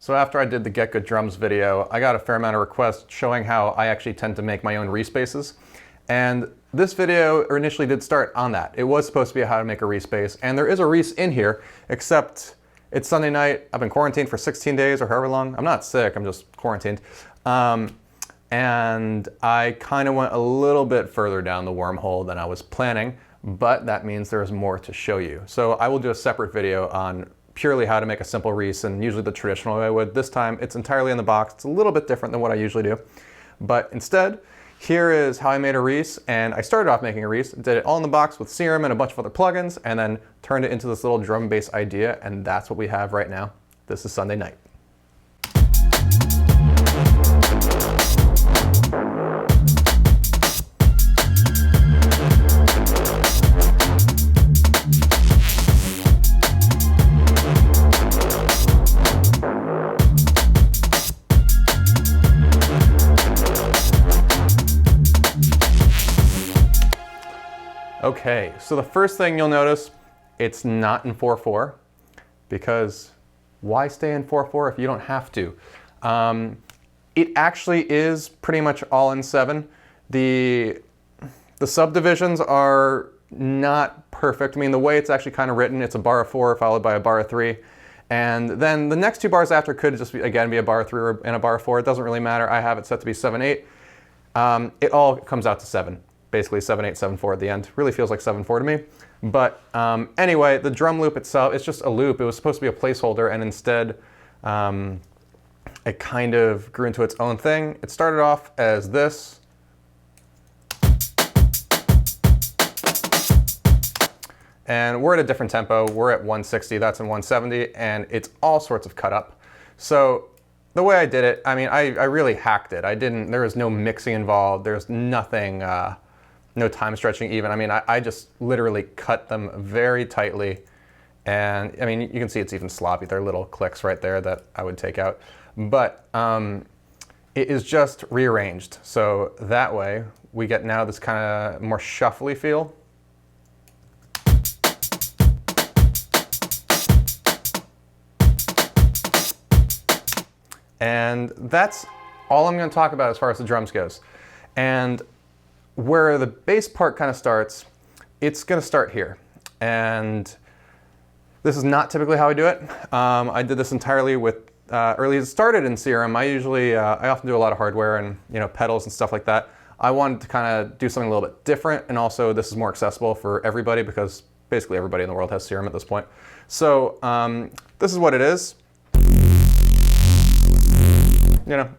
So after I did the Get Good Drums video, I got a fair amount of requests showing how I actually tend to make my own Reese bases. And this video initially did start on that. It was supposed to be how to make a Reese base, and there is a Reese in here, except it's Sunday night. I've been quarantined for 16 days or however long. I'm not sick, I'm just quarantined. And I kind of went a little bit further down the wormhole than I was planning, but that means there's more to show you. So I will do a separate video on purely how to make a simple Reese, and usually the traditional way I would. This time it's entirely in the box. It's a little bit different than what I usually do. But instead, here is how I made a Reese, and I started off making a Reese, did it all in the box with Serum and a bunch of other plugins, and then turned it into this little drum bass idea, and that's what we have right now. This is Sunday night. Okay, so the first thing you'll notice, it's not in 4/4, because why stay in 4/4 if you don't have to? It actually is pretty much all in 7. The subdivisions are not perfect. I mean, the way it's actually kind of written, it's a bar of 4 followed by a bar of 3. And then the next 2 bars after could just be, again, be a bar of 3 and a bar of 4. It doesn't really matter. I have it set to be 7/8. It all comes out to 7. Basically 7/8, 7/4 at the end. Really feels like 7/4 to me. But anyway, the drum loop itself, it's just a loop. It was supposed to be a placeholder, and instead it kind of grew into its own thing. It started off as this. And we're at a different tempo. We're at 160, that's in 170, and it's all sorts of cut up. So the way I did it, I mean, I really hacked it. There was no mixing involved. There's nothing, no time stretching even. I mean, I just literally cut them very tightly. And I mean, you can see it's even sloppy. There are little clicks right there that I would take out. But it is just rearranged. So that way we get now this kind of more shuffly feel. And that's all I'm going to talk about as far as the drums goes. And where the bass part kind of starts, it's going to start here. And this is not typically how I do it. I did this entirely with, it started in Serum. I often do a lot of hardware and pedals and stuff like that. I wanted to kind of do something a little bit different, and also this is more accessible for everybody because basically everybody in the world has Serum at this point. So this is what it is.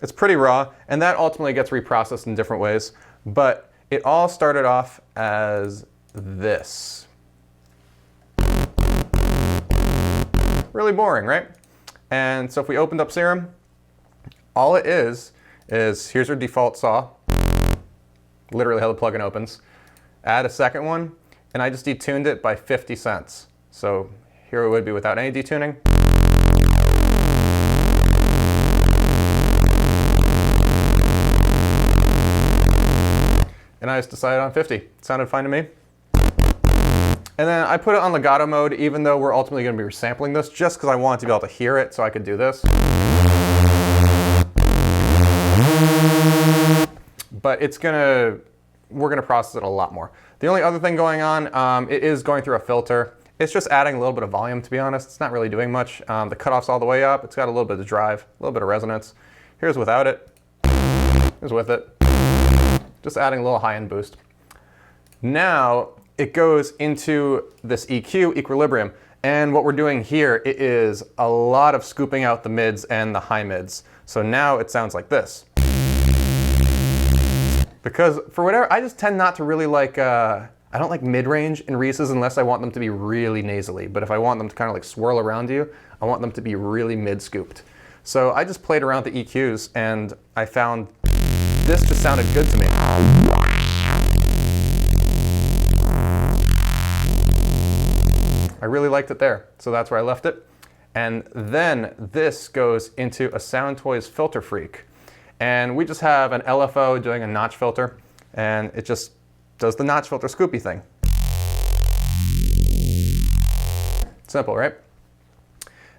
It's pretty raw, and that ultimately gets reprocessed in different ways, but it all started off as this. Really boring, right? And so if we opened up Serum, all it is here's your default saw, literally how the plugin opens. Add a second one, and I just detuned it by 50 cents. So here it would be without any detuning. And I just decided on 50. It sounded fine to me. And then I put it on legato mode, even though we're ultimately going to be resampling this, just because I wanted to be able to hear it so I could do this. But we're going to process it a lot more. The only other thing going on, it is going through a filter. It's just adding a little bit of volume, to be honest. It's not really doing much. The cutoff's all the way up. It's got a little bit of drive, a little bit of resonance. Here's without it. Here's with it. Just adding a little high-end boost. Now it goes into this EQ, equilibrium, and what we're doing here, it is a lot of scooping out the mids and the high mids. So now it sounds like this. Because for whatever, I just tend not to really like, I don't like mid-range in Reeses unless I want them to be really nasally, but if I want them to kind of like swirl around you, I want them to be really mid-scooped. So I just played around with the EQs, and I found this just sounded good to me. I really liked it there, so that's where I left it. And then this goes into a Soundtoys Filter Freak. And we just have an LFO doing a notch filter, and it just does the notch filter scoopy thing. Simple, right?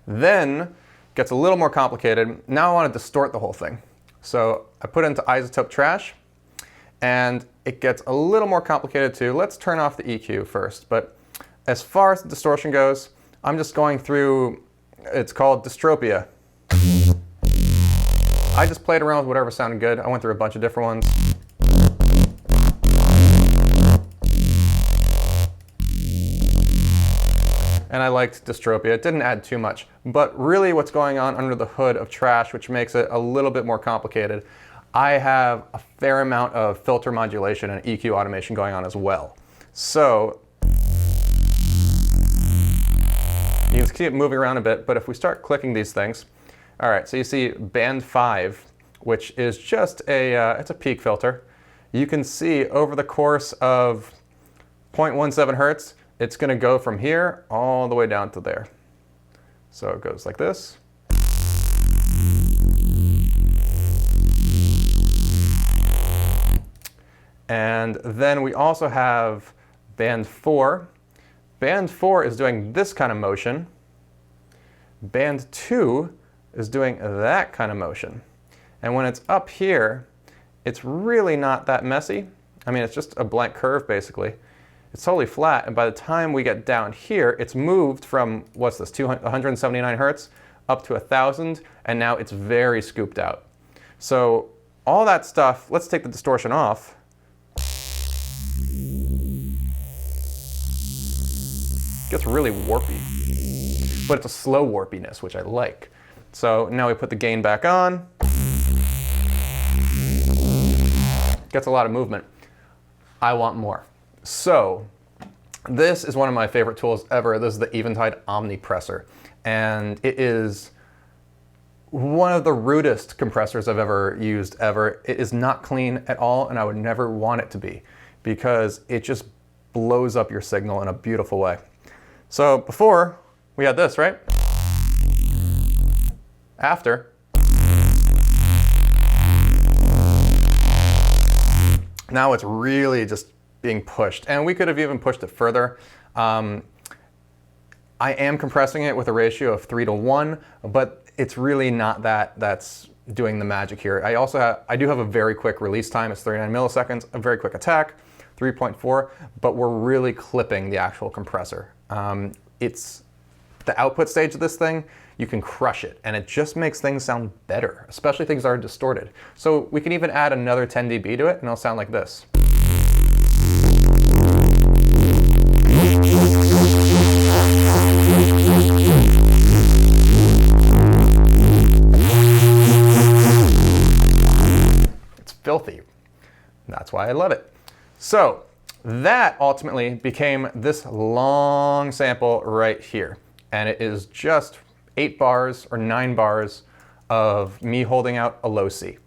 Then gets a little more complicated. Now I want to distort the whole thing. So I put it into isotope trash, and it gets a little more complicated too. Let's turn off the EQ first. But as far as the distortion goes, I'm just going through, it's called dystropia. I just played around with whatever sounded good. I went through a bunch of different ones. And I liked dystropia. It didn't add too much. But really what's going on under the hood of trash, which makes it a little bit more complicated, I have a fair amount of filter modulation and EQ automation going on as well. So you can see it moving around a bit, but if we start clicking these things, all right, so you see band 5, which is just it's a peak filter. You can see over the course of 0.17 hertz, it's going to go from here all the way down to there. So it goes like this. And then we also have band 4. Band 4 is doing this kind of motion. Band 2 is doing that kind of motion. And when it's up here, it's really not that messy. I mean, it's just a blank curve basically. It's totally flat, and by the time we get down here, it's moved from, what's this, 179 hertz up to 1,000, and now it's very scooped out. So all that stuff, let's take the distortion off. It gets really warpy, but it's a slow warpiness, which I like. So now we put the gain back on. Gets a lot of movement. I want more. So this is one of my favorite tools ever. This is the Eventide Omnipressor, and it is one of the rudest compressors I've ever used ever. It is not clean at all, and I would never want it to be because it just blows up your signal in a beautiful way. So before we had this, right? After, now it's really just being pushed, and we could have even pushed it further. I am compressing it with a ratio of 3:1, but it's really not that's doing the magic here. I do have a very quick release time. It's 39 milliseconds, a very quick attack, 3.4, but we're really clipping the actual compressor. It's the output stage of this thing, you can crush it, and it just makes things sound better, especially things that are distorted. So we can even add another 10 dB to it, and it'll sound like this. It's filthy. That's why I love it. So that ultimately became this long sample right here. And it is just 8 bars or 9 bars of me holding out a low C.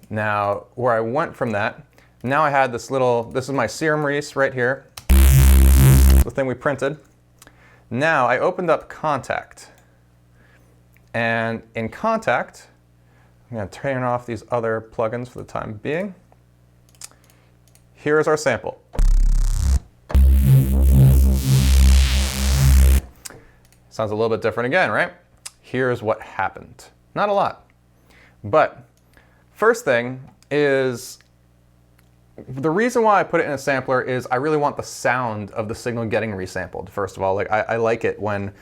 Now, where I went from that, now I had this is my Serum Reese right here, the thing we printed. Now I opened up Contact, and in Contact, I'm going to turn off these other plugins for the time being. Here's our sample. Sounds a little bit different again, right? Here's what happened. Not a lot, but first thing is, the reason why I put it in a sampler is I really want the sound of the signal getting resampled. First of all, like I like it when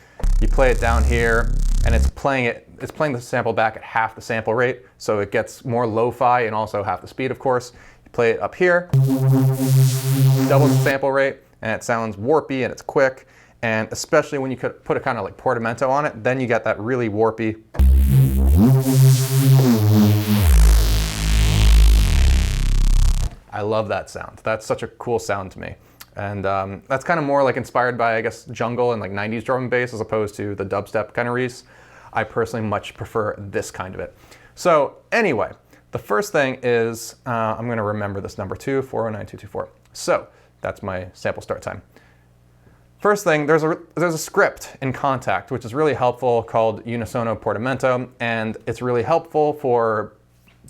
you play it down here and it's playing the sample back at half the sample rate, so it gets more lo-fi and also half the speed, of course. You play it up here, double the sample rate, and it sounds warpy and it's quick. And especially when you could put a kind of like portamento on it, then you get that really warpy. I love that sound. That's such a cool sound to me. And that's kind of more like inspired by, I guess, jungle and like 90s drum and bass as opposed to the dubstep kind of Reese. I personally much prefer this kind of it. So anyway, the first thing is, I'm going to remember this number 2409224. So that's my sample start time. First thing, there's a script in Contact, which is really helpful, called Unisono Portamento, and it's really helpful for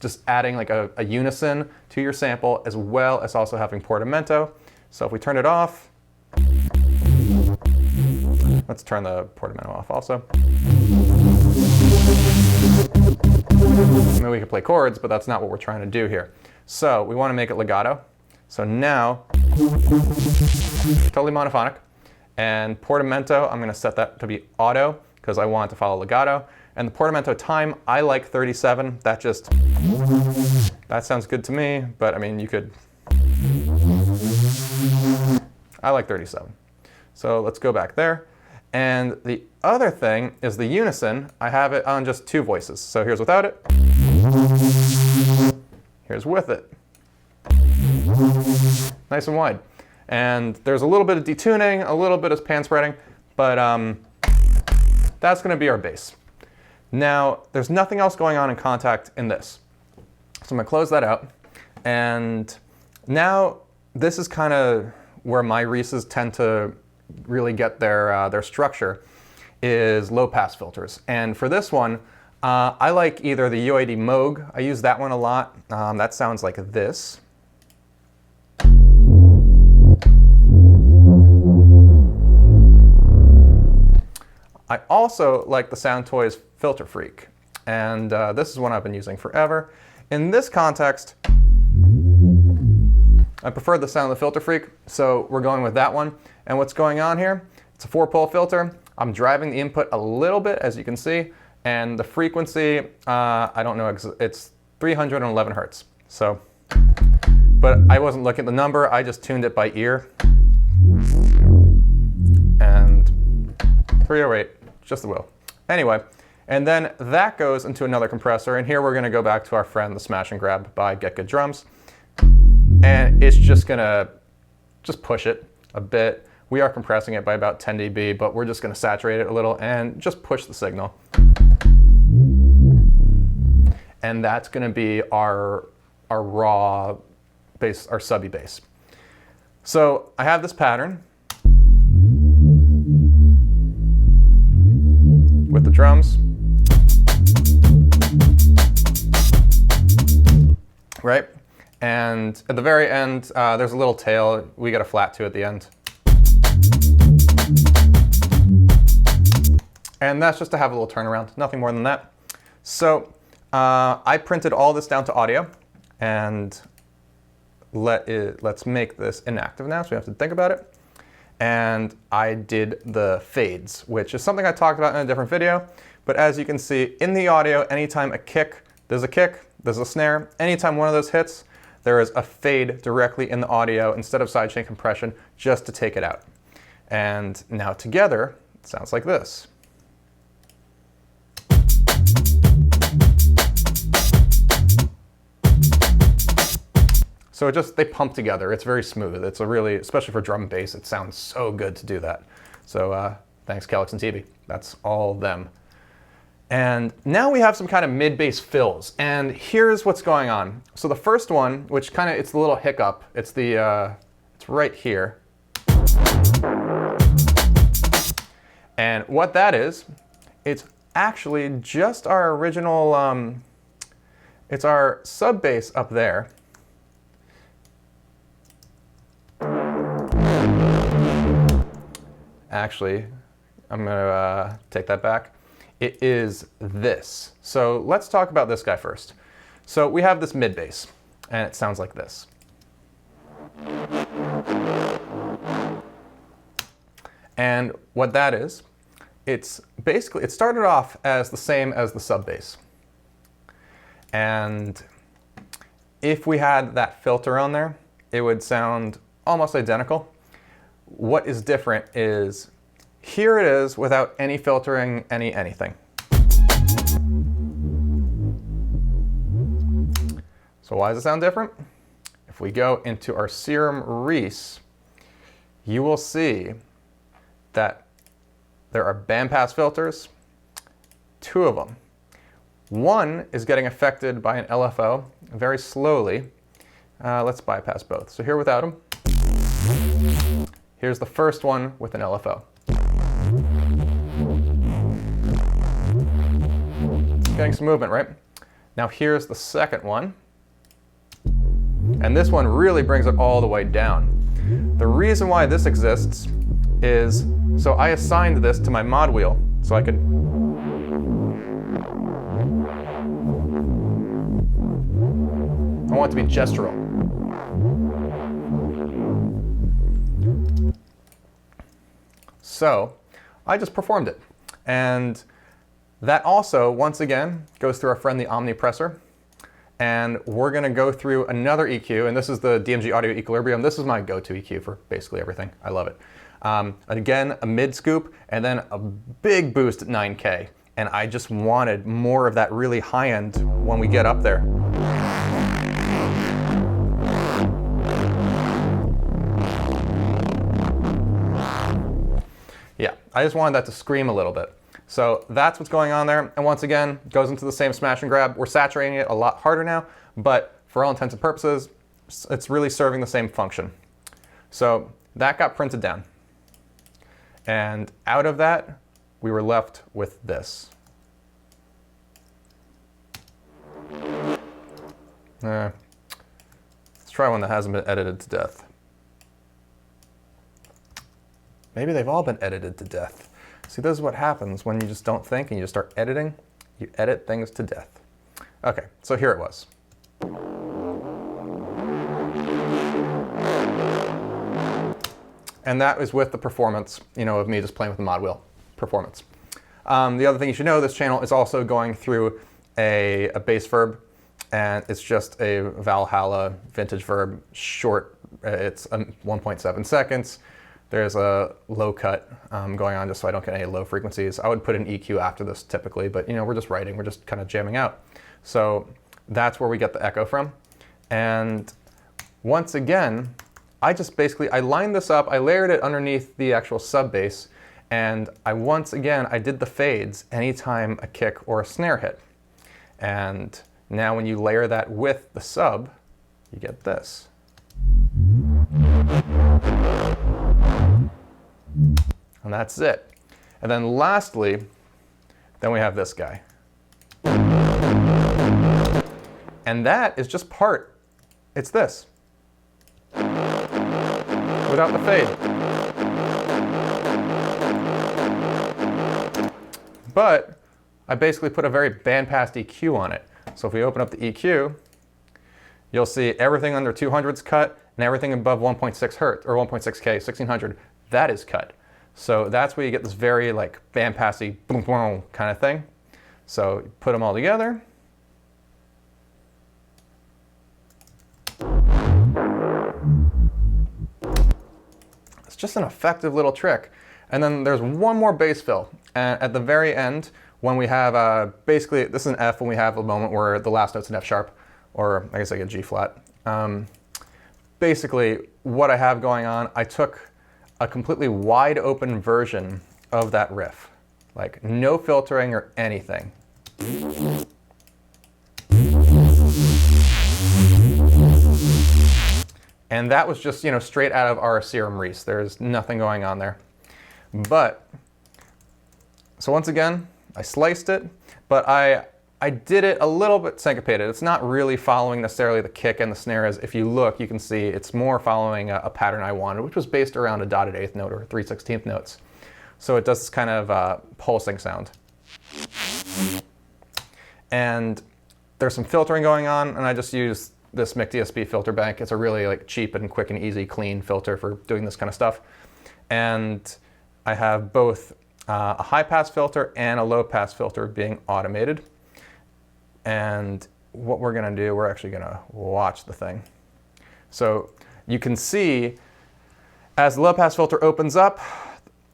just adding like a unison to your sample, as well as also having portamento. So if we turn it off, Let's turn the portamento off also. I mean, we could play chords, but that's not what we're trying to do here. So we want to make it legato. So now, totally monophonic. And portamento, I'm going to set that to be auto because I want it to follow legato. And the portamento time, I like 37. That sounds good to me, but I mean, you could, I like 37. So let's go back there. And the other thing is the unison. I have it on just 2 voices. So here's without it. Here's with it. Nice and wide. And there's a little bit of detuning, a little bit of pan spreading, but that's going to be our bass. Now, there's nothing else going on in contact in this. So I'm going to close that out. And now this is kind of where my Reeses tend to really get their structure, is low pass filters. And for this one, I like either the UAD Moog. I use that one a lot. That sounds like this. I also like the Soundtoys Filter Freak, and this is one I've been using forever. In this context, I prefer the sound of the Filter Freak, so we're going with that one. And what's going on here? It's a 4-pole filter. I'm driving the input a little bit, as you can see, and the frequency, I don't know, it's 311 hertz. So, but I wasn't looking at the number, I just tuned it by ear. And 308, just the will. Anyway, and then that goes into another compressor, and here we're gonna go back to our friend, the Smash and Grab by Get Good Drums. And it's just gonna push it a bit. We are compressing it by about 10 dB, but we're just gonna saturate it a little and just push the signal. And that's gonna be our raw bass, our subby bass. So I have this pattern with the drums, right? And at the very end, there's a little tail. We got a flat 2 at the end. And that's just to have a little turnaround, nothing more than that. So I printed all this down to audio, and let's make this inactive now, so we have to think about it. And I did the fades, which is something I talked about in a different video. But as you can see in the audio, anytime there's a snare, anytime one of those hits, there is a fade directly in the audio instead of sidechain compression, just to take it out. And now together, it sounds like this. So they pump together. It's very smooth. It's a really, especially for drum and bass, it sounds so good to do that. So thanks Kelix and TV. That's all them. And now we have some kind of mid-bass fills, and here's what's going on. So the first one, which kind of, it's the little hiccup, it's right here. And what that is, it's actually just our original, it's our sub bass up there. Actually, I'm gonna take that back. It is this. So let's talk about this guy first. So we have this mid bass, and it sounds like this. And what that is, it's basically, it started off as the same as the sub bass. And if we had that filter on there, it would sound almost identical. What is different is, here it is without any filtering, anything. So why does it sound different? If we go into our Serum Reese, you will see that there are bandpass filters, 2 of them. One is getting affected by an LFO very slowly. Let's bypass both. So here without them. Here's the first one with an LFO. Getting some movement, right? Now here's the second one. And this one really brings it all the way down. The reason why this exists is, so I assigned this to my mod wheel so I could I want it to be gestural. So I just performed it. And that also, once again, goes through our friend the omnipressor. And we're going to go through another EQ, and this is the DMG Audio Equilibrium. This is my go-to EQ for basically everything. I love it. Again, a mid scoop, and then a big boost at 9K. And I just wanted more of that really high end when we get up there. Yeah, I just wanted that to scream a little bit. So that's what's going on there. And once again, goes into the same smash and grab. We're saturating it a lot harder now, but for all intents and purposes, it's really serving the same function. So that got printed down. And out of that, we were left with this. Let's try one that hasn't been edited to death. Maybe they've all been edited to death. See, this is what happens when you just don't think and you just start editing. You edit things to death. Okay, so here it was. And that is with the performance, of me just playing with the mod wheel performance. The other thing you should know, this channel is also going through a bass verb, and it's just a Valhalla vintage verb, short. It's 1.7 seconds. There's a low cut going on just so I don't get any low frequencies. I would put an EQ after this typically, but we're just writing, we're just kind of jamming out. So that's where we get the echo from. And once again, I lined this up, I layered it underneath the actual sub bass, and I did the fades anytime a kick or a snare hit. And now when you layer that with the sub, you get this. And that's it. And then lastly, then we have this guy. And that is just part. It's this. Without the fade. But I basically put a very bandpass EQ on it. So if we open up the EQ, you'll see everything under 200's cut, and everything above 1.6 hertz, or 1.6K, 1600, that is cut. So that's where you get this very bandpassy boom boom kind of thing. So you put them all together. It's just an effective little trick. And then there's one more bass fill. And at the very end, when we have, basically, this is an F when we have a moment where the last note's an F sharp, or I guess like a G flat. Basically, what I have going on, I took a completely wide open version of that riff. Like no filtering or anything. And that was just, straight out of our Serum Reese. There's nothing going on there. But, so once again, I sliced it, but I did it a little bit syncopated. It's not really following necessarily the kick and the snare. As if you look, you can see it's more following a pattern I wanted, which was based around a dotted eighth note or 3/16 notes. So it does this kind of pulsing sound. And there's some filtering going on, and I just used this Mic DSP filter bank. It's a really cheap and quick and easy, clean filter for doing this kind of stuff. And I have both a high pass filter and a low pass filter being automated. And what we're gonna do, we're actually gonna watch the thing. So you can see as the low pass filter opens up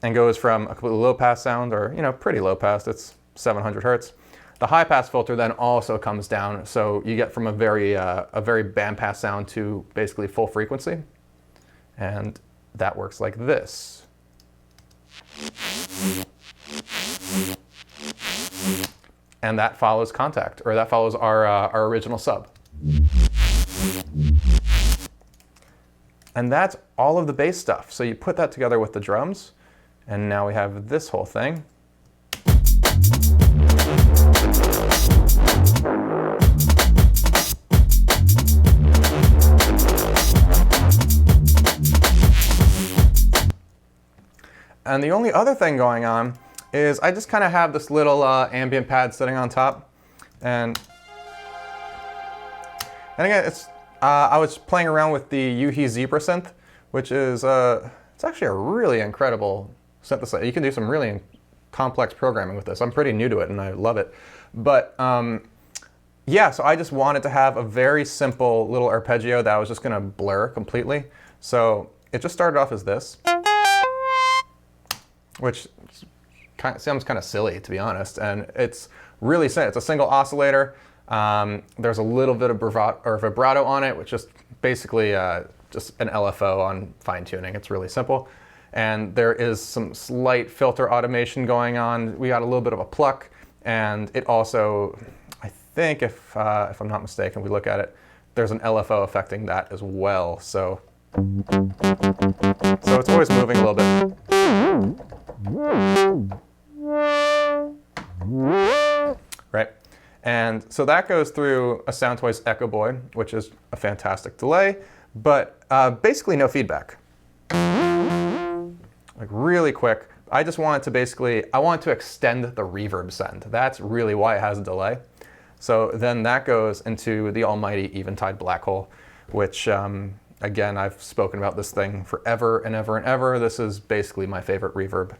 and goes from a completely low pass sound, or pretty low pass, it's 700 hertz. The high pass filter then also comes down, so you get from a very bandpass sound to basically full frequency. And that works like this. And that follows contact, or that follows our original sub. And that's all of the bass stuff. So you put that together with the drums, and now we have this whole thing. and the only other thing going on is I just kind of have this little ambient pad sitting on top, and again, it's I was playing around with the Yuhi Zebra synth, which is it's actually a really incredible synthesizer. You can do some really complex programming with this. I'm pretty new to it and I love it. But yeah, so I just wanted to have a very simple little arpeggio that I was just going to blur completely. So it just started off as this, which sounds kind of silly, to be honest. And it's really simple. It's a single oscillator. There's a little bit of vibrato on it, which is basically just an LFO on fine tuning. It's really simple. And there is some slight filter automation going on. We got a little bit of a pluck, and it also, I think if I'm not mistaken, we look at it, there's an LFO affecting that as well. So it's always moving a little bit. Right. And so that goes through a Soundtoys Echo Boy, which is a fantastic delay, but basically no feedback. Like really quick. I just wanted to I want to extend the reverb send. That's really why it has a delay. So then that goes into the almighty Eventide Black Hole, which again, I've spoken about this thing forever and ever and ever. This is basically my favorite reverb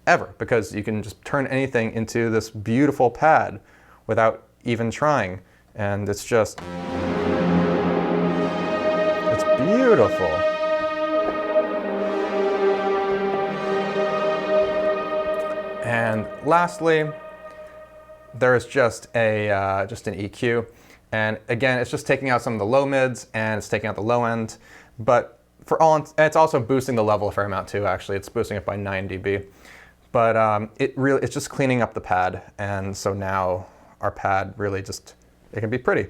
ever, because you can just turn anything into this beautiful pad without even trying. And it's just, it's beautiful. And lastly, there's just an EQ. And again, it's just taking out some of the low mids and it's taking out the low end. But it's also boosting the level a fair amount too, actually. It's boosting it by 9 dB. But it's just cleaning up the pad. And so now our pad really just, it can be pretty.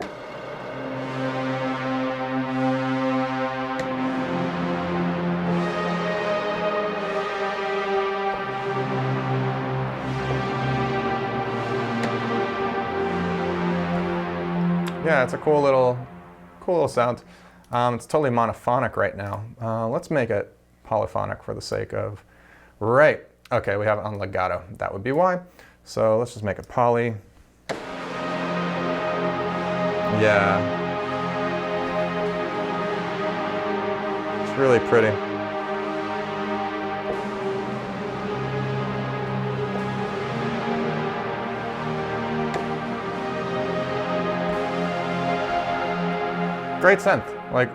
Yeah, it's a cool little sound. It's totally monophonic right now. Let's make it polyphonic for the sake of, right. Okay, we have it on legato. That would be why. So let's just make it poly. Yeah. It's really pretty. Great synth, like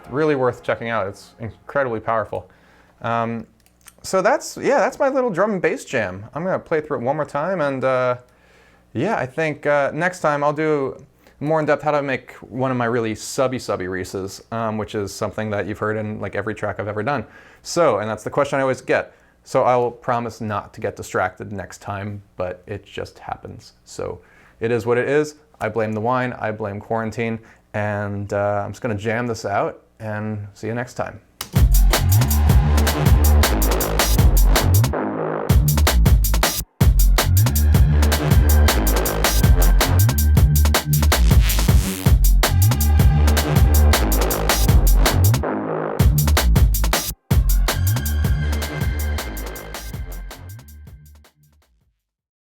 really worth checking out. It's incredibly powerful. So that's my little drum and bass jam. I'm gonna play through it one more time, and yeah, I think next time I'll do more in depth how to make one of my really subby Reeses, which is something that you've heard in like every track I've ever done. So, and that's the question I always get. So I will promise not to get distracted next time, but it just happens. So it is what it is. I blame the wine, I blame quarantine, and I'm just gonna jam this out and see you next time.